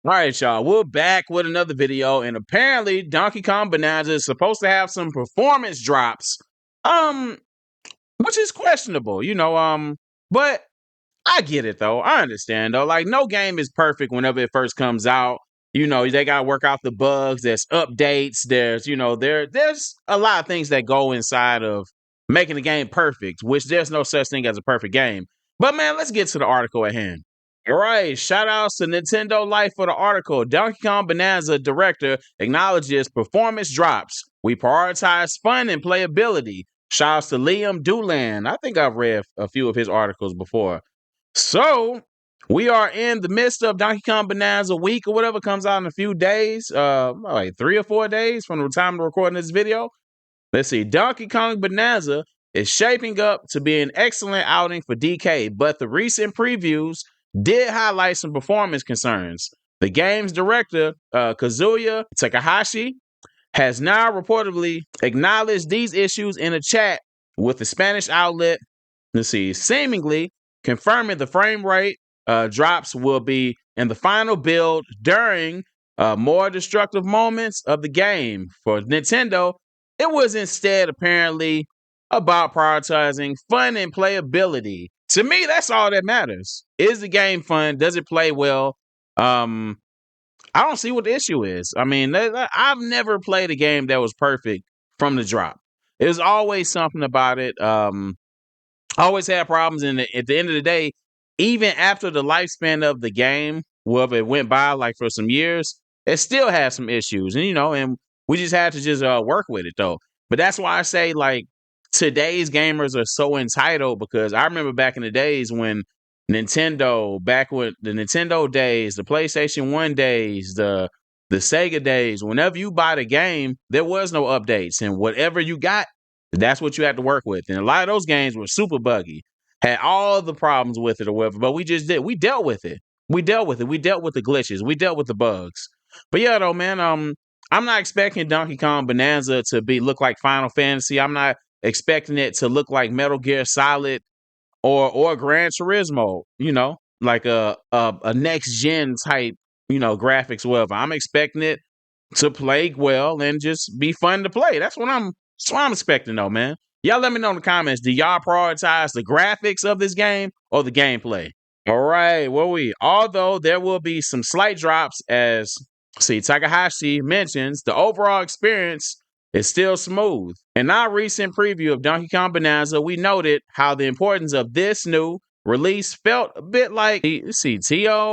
All right, y'all. We're back with another video, and apparently Donkey Kong Bananza is supposed to have some performance drops, um, which is questionable, but I get it though. I understand though. Like, no game is perfect whenever it first comes out. They gotta work out the bugs. There's updates. There's a lot of things that go inside of making the game perfect, which there's no such thing as a perfect game. But man, let's get to the article at hand. All right, shout outs to Nintendo Life for the article. Donkey Kong Bonanza director acknowledges performance drops. We prioritize fun and playability. Shouts to Liam Doolan. I think I've read a few of his articles before. So we are in the midst of Donkey Kong Bonanza week or whatever, comes out in a few days, like 3 or 4 days from the time of recording this video. Let's see. Donkey Kong Bonanza is shaping up to be an excellent outing for DK, but the recent previews did highlight some performance concerns. The game's director, Kazuya Takahashi, has now reportedly acknowledged these issues in a chat with the Spanish outlet, seemingly confirming the frame rate drops will be in the final build during more destructive moments of the game. For Nintendo, it was instead apparently about prioritizing fun and playability. To me, that's all that matters. Is the game fun? Does it play well? I don't see what the issue is. I mean, I've never played a game that was perfect from the drop. There's always something about it. Always had problems, and at the end of the day, even after the lifespan of the game, well, if it went by like for some years, it still has some issues, and we just had to just work with it though. But that's why I say like today's gamers are so entitled, because I remember back in the days when back when the Nintendo days, the PlayStation 1 days, the Sega days, whenever you bought a game, there was no updates, and whatever you got, that's what you had to work with. And a lot of those games were super buggy, had all the problems with it or whatever, but we dealt with it. We dealt with it. We dealt with the glitches. We dealt with the bugs. But yeah, though, man, I'm not expecting Donkey Kong Bonanza to look like Final Fantasy. I'm not expecting it to look like Metal Gear Solid or Gran Turismo, like a next gen type, graphics, whatever. I'm expecting it to play well and just be fun to play. That's what I'm expecting though, man. Y'all let me know in the comments. Do y'all prioritize the graphics of this game or the gameplay? All right, although there will be some slight drops, as Takahashi mentions, the overall experience is still smooth. In our recent preview of Donkey Kong Bonanza, we noted how the importance of this new release felt a bit like TOTK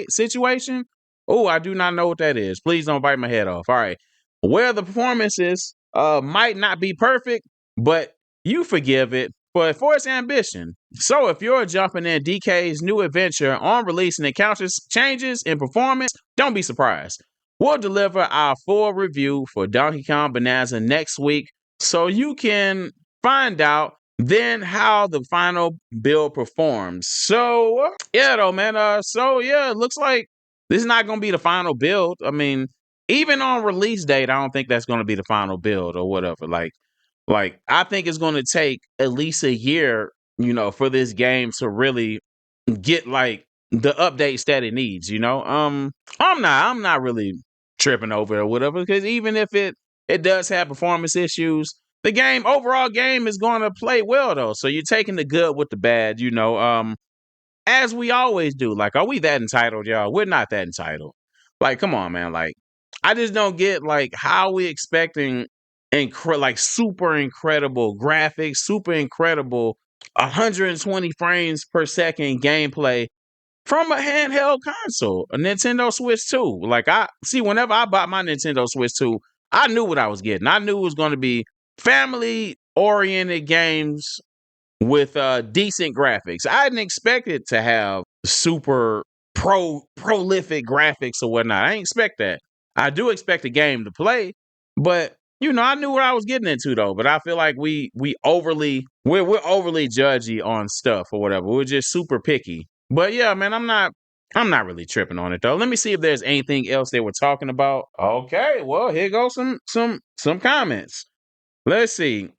situation. Oh, I do not know what that is. Please don't bite my head off. All right. Where the performances might not be perfect, but you forgive it for its ambition. So if you're jumping in DK's new adventure on release and encounters changes in performance, don't be surprised. We'll deliver our full review for Donkey Kong Bonanza next week, so you can find out then how the final build performs. So yeah, though, man. It looks like this is not going to be the final build. I mean, even on release date, I don't think that's going to be the final build or whatever. Like I think it's going to take at least a year, for this game to really get like the updates that it needs. I'm not really tripping over it or whatever, because even if it does have performance issues, the overall game is going to play well though. So you're taking the good with the bad, as we always do. Like, are we that entitled, y'all? We're not that entitled. Like, come on, man. Like, I just don't get like how we expecting like super incredible graphics, super incredible 120 frames per second gameplay from a handheld console, a Nintendo Switch 2. Like, whenever I bought my Nintendo Switch 2, I knew what I was getting. I knew it was going to be family oriented games with decent graphics. I didn't expect it to have super prolific graphics or whatnot. I didn't expect that. I do expect a game to play, but I knew what I was getting into though. But I feel like we're overly judgy on stuff or whatever. We're just super picky. But yeah, man, I'm not really tripping on it though. Let me see if there's anything else they were talking about. Okay, well, here goes some comments. Let's see.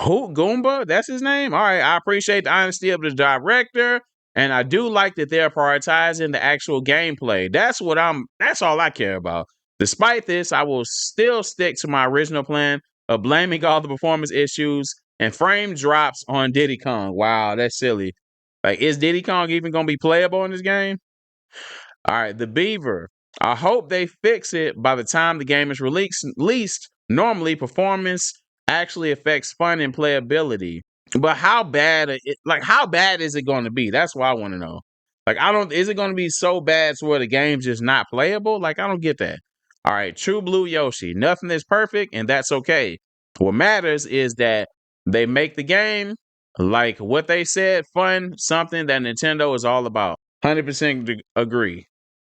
Who Goomba? That's his name. All right. I appreciate the honesty of the director And I do like that they're prioritizing the actual gameplay. That's all I care about. Despite this, I will still stick to my original plan of blaming all the performance issues and frame drops on Diddy Kong. Wow, that's silly. Like, is Diddy Kong even gonna be playable in this game? All right, the Beaver. I hope they fix it by the time the game is released. Least normally performance actually affects fun and playability. But how bad is it going to be? That's what I want to know. Like, I don't. Is it going to be so bad to where the game's just not playable? Like, I don't get that. All right, True Blue Yoshi. Nothing is perfect, and that's okay. What matters is that they make the game like what they said, fun, something that Nintendo is all about. 100% agree.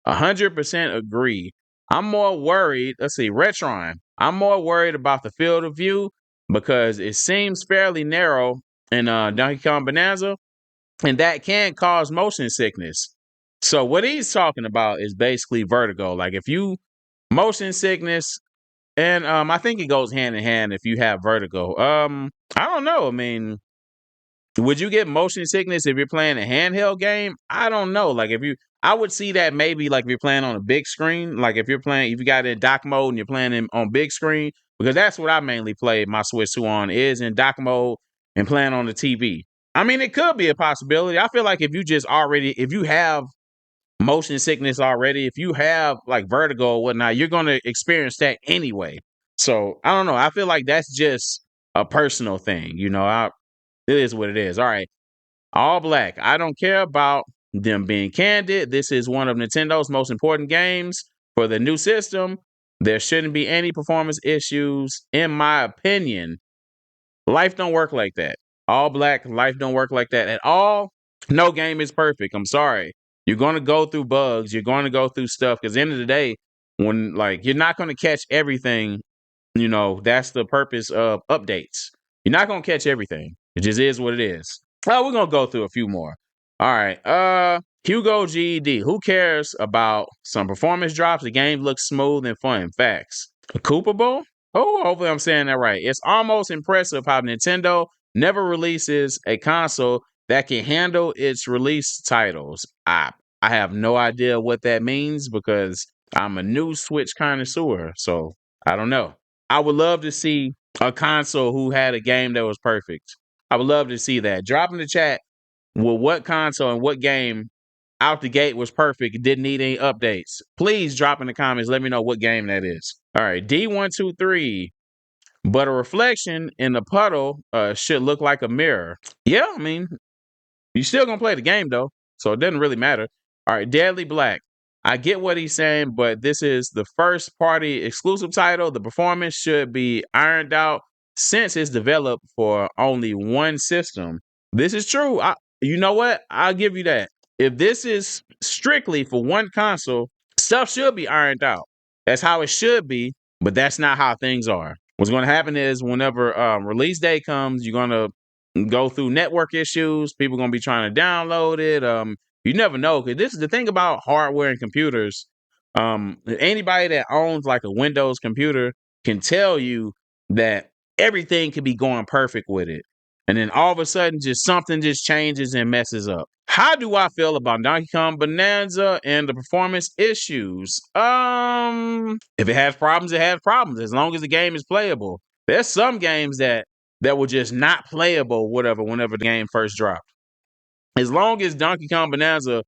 100% agree. I'm more worried. Let's see, Retron. I'm more worried about the field of view because it seems fairly narrow in Donkey Kong Bonanza, and that can cause motion sickness. So what he's talking about is basically vertigo. Like if you motion sickness, and I think it goes hand in hand if you have vertigo. I don't know. I mean, would you get motion sickness if you're playing a handheld game? I don't know. Like I would see that maybe like if you're playing on a big screen, like if you got it in dock mode and you're playing on big screen, because that's what I mainly play my Switch 2 on is in dock mode and playing on the TV. I mean, it could be a possibility. I feel like if you have motion sickness already, if you have like vertigo or whatnot, you're going to experience that anyway. So I don't know. I feel like that's just a personal thing. It is what it is. All right. All Black. I don't care about them being candid. This is one of Nintendo's most important games for the new system. There shouldn't be any performance issues, in my opinion. Life don't work like that. All Black, life don't work like that at all. No game is perfect. I'm sorry. You're going to go through bugs. You're going to go through stuff because at the end of the day, when like you're not going to catch everything, that's the purpose of updates. You're not going to catch everything. It just is what it is. We're going to go through a few more. All right. Hugo GED. Who cares about some performance drops? The game looks smooth and fun. Facts. Coopable? Oh, hopefully I'm saying that right. It's almost impressive how Nintendo never releases a console that can handle its release titles. I have no idea what that means because I'm a new Switch connoisseur, so I don't know. I would love to see a console who had a game that was perfect. I would love to see that. Drop in the chat with what console and what game out the gate was perfect, didn't need any updates. Please drop in the comments. Let me know what game that is. All right, D123. But a reflection in the puddle should look like a mirror. Yeah, I mean, you're still gonna play the game though, so it doesn't really matter. All right, Deadly Black. I get what he's saying, but this is the first party exclusive title. The performance should be ironed out since it's developed for only one system. This is true. You know what? I'll give you that. If this is strictly for one console, stuff should be ironed out. That's how it should be, but that's not how things are. What's going to happen is whenever release day comes, you're going to go through network issues. People going to be trying to download it. You never know, because this is the thing about hardware and computers. Anybody that owns like a Windows computer can tell you that everything can be going perfect with it. And then all of a sudden, just something just changes and messes up. How do I feel about Donkey Kong Bonanza and the performance issues? If it has problems, it has problems. As long as the game is playable. There's some games that were just not playable, whenever the game first dropped. As long as Donkey Kong Bonanza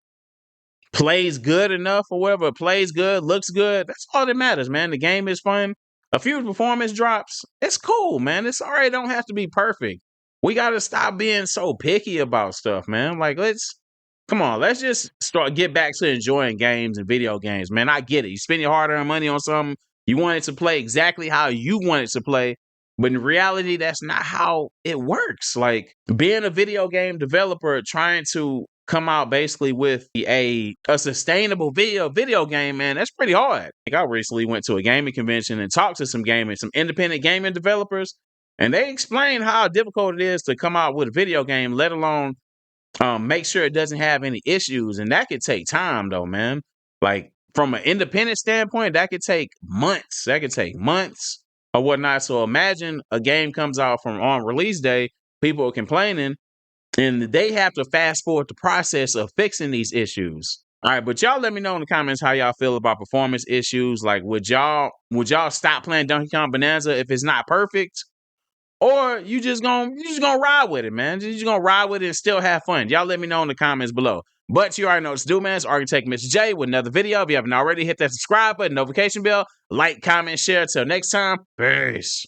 plays good enough or whatever, plays good, looks good, that's all that matters, man. The game is fun. A few performance drops, it's cool, man. It's all right. Don't have to be perfect. We got to stop being so picky about stuff, man. Like, come on, let's just get back to enjoying games and video games, man. I get it. You spend your hard-earned money on something, you want it to play exactly how you want it to play, but in reality, that's not how it works. Like, being a video game developer, trying to come out basically with a sustainable video game, man, that's pretty hard. Like, I recently went to a gaming convention and talked to some independent gaming developers, and they explained how difficult it is to come out with a video game, let alone make sure it doesn't have any issues. And that could take time though, man. Like, from an independent standpoint, that could take months. Or whatnot. So imagine a game comes out on release day, people are complaining, And they have to fast forward the process of fixing these issues. All right, but y'all let me know in the comments how y'all feel about performance issues. Like, would y'all stop playing Donkey Kong Bonanza if it's not perfect? Or you just gonna ride with it, man. You just gonna ride with it and still have fun. Y'all let me know in the comments below. But you already know what to do, man. It's Architect Mr. J with another video. If you haven't already, hit that subscribe button, notification bell, like, comment, share. Till next time, peace.